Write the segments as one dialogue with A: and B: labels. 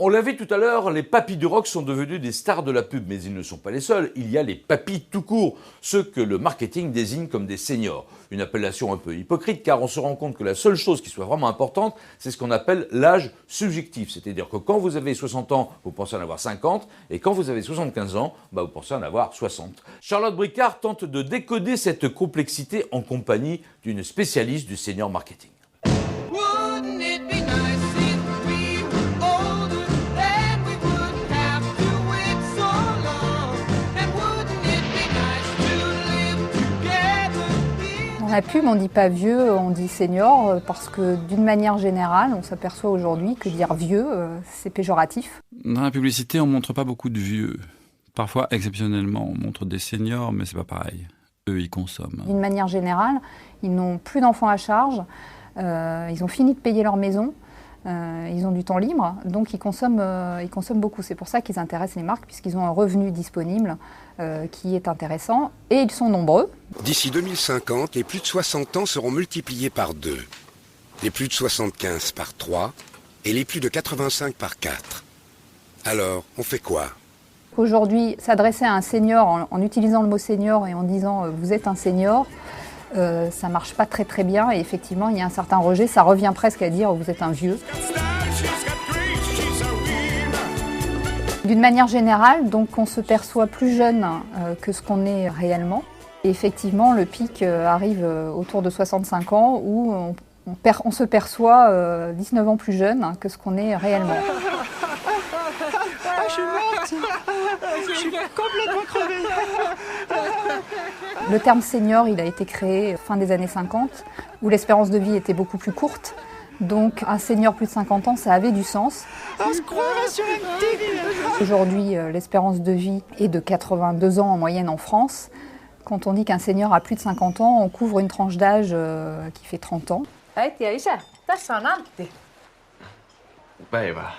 A: On l'a vu tout à l'heure, les papis du rock sont devenus des stars de la pub, mais ils ne sont pas les seuls. Il y a les papis tout court, ceux que le marketing désigne comme des seniors. Une appellation un peu hypocrite, car on se rend compte que la seule chose qui soit vraiment importante, c'est ce qu'on appelle l'âge subjectif. C'est-à-dire que quand vous avez 60 ans, vous pensez en avoir 50, et quand vous avez 75 ans, vous pensez en avoir 60. Charlotte Bricard tente de décoder cette complexité en compagnie d'une spécialiste du senior marketing.
B: Dans la pub, on ne dit pas vieux, on dit senior, parce que d'une manière générale, on s'aperçoit aujourd'hui que dire vieux, c'est péjoratif.
C: Dans la publicité, on ne montre pas beaucoup de vieux. Parfois, exceptionnellement, on montre des seniors, mais c'est pas pareil. Eux, ils consomment.
B: D'une manière générale, ils n'ont plus d'enfants à charge, ils ont fini de payer leur maison, ils ont du temps libre, donc ils consomment beaucoup. C'est pour ça qu'ils intéressent les marques, puisqu'ils ont un revenu disponible qui est intéressant, et ils sont nombreux.
D: D'ici 2050, les plus de 60 ans seront multipliés par 2, les plus de 75 par 3 et les plus de 85 par 4. Alors, on fait quoi ?
B: Aujourd'hui, s'adresser à un senior en utilisant le mot senior et en disant vous êtes un senior, ça ne marche pas très très bien, et effectivement il y a un certain rejet, ça revient presque à dire vous êtes un vieux. D'une manière générale, donc on se perçoit plus jeune que ce qu'on est réellement. Et effectivement, le pic arrive autour de 65 ans où on se perçoit 19 ans plus jeune que ce qu'on est réellement.
E: Je suis morte. Je suis complètement crevée.
B: Le terme senior, il a été créé fin des années 50, où l'espérance de vie était beaucoup plus courte. Donc un senior plus de 50 ans, ça avait du sens.
E: On se croirait sur une TV.
B: Aujourd'hui, l'espérance de vie est de 82 ans en moyenne en France. Quand on dit qu'un senior a plus de 50 ans, on couvre une tranche d'âge qui fait 30 ans.
F: Äiti ja isä, tässä on Antti.
G: Päivää.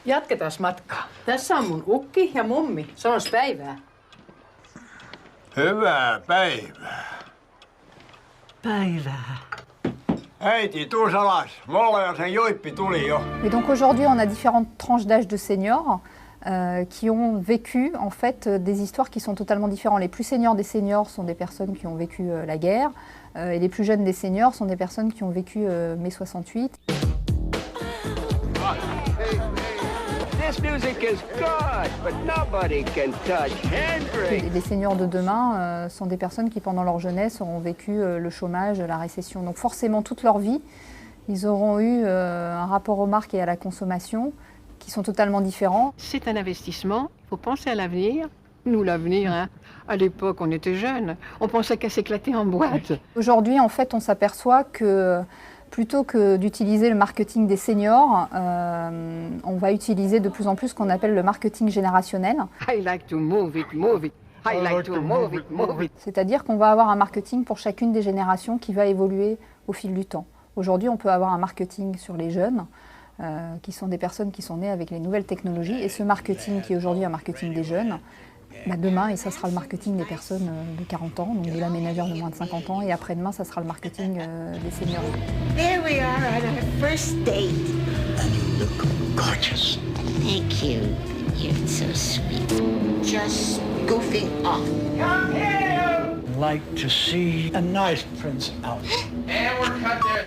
F: Jatketaan matkaa. Tässä on mun ukki ja mummi. Sanois päivää.
G: Hyvää päivää.
F: Päivää.
G: Äiti, tuu alas. Mulla jo sen juippi tuli jo.
B: Et donc aujourd'hui, on a différentes tranches d'âge de seniors qui ont vécu en fait des histoires qui sont totalement différentes. Les plus seniors des seniors sont des personnes qui ont vécu la guerre, et les plus jeunes des seniors sont des personnes qui ont vécu mai 68. Les seniors de demain sont des personnes qui, pendant leur jeunesse, auront vécu le chômage, la récession. Donc forcément, toute leur vie, ils auront eu un rapport aux marques et à la consommation qui sont totalement différents.
H: C'est un investissement, il faut penser à l'avenir. Nous, l'avenir, hein. À l'époque, on était jeunes, on pensait qu'à s'éclater en boîte.
B: Aujourd'hui, en fait, on s'aperçoit que plutôt que d'utiliser le marketing des seniors, on va utiliser de plus en plus ce qu'on appelle le marketing générationnel.
H: I like to move it, move it. I like to move it, move it.
B: C'est-à-dire qu'on va avoir un marketing pour chacune des générations qui va évoluer au fil du temps. Aujourd'hui, on peut avoir un marketing sur les jeunes, qui sont des personnes qui sont nées avec les nouvelles technologies. Et ce marketing qui est aujourd'hui un marketing des jeunes, demain, et ça sera le marketing des personnes de 40 ans, donc de la ménagère de moins de 50 ans. Et après-demain, ça sera le marketing des seniors.
E: There we are on our first date.
I: And you look gorgeous.
E: Thank you. You're so sweet. Just goofing off.
I: Like to see a nice prince out.
G: And we're cut there.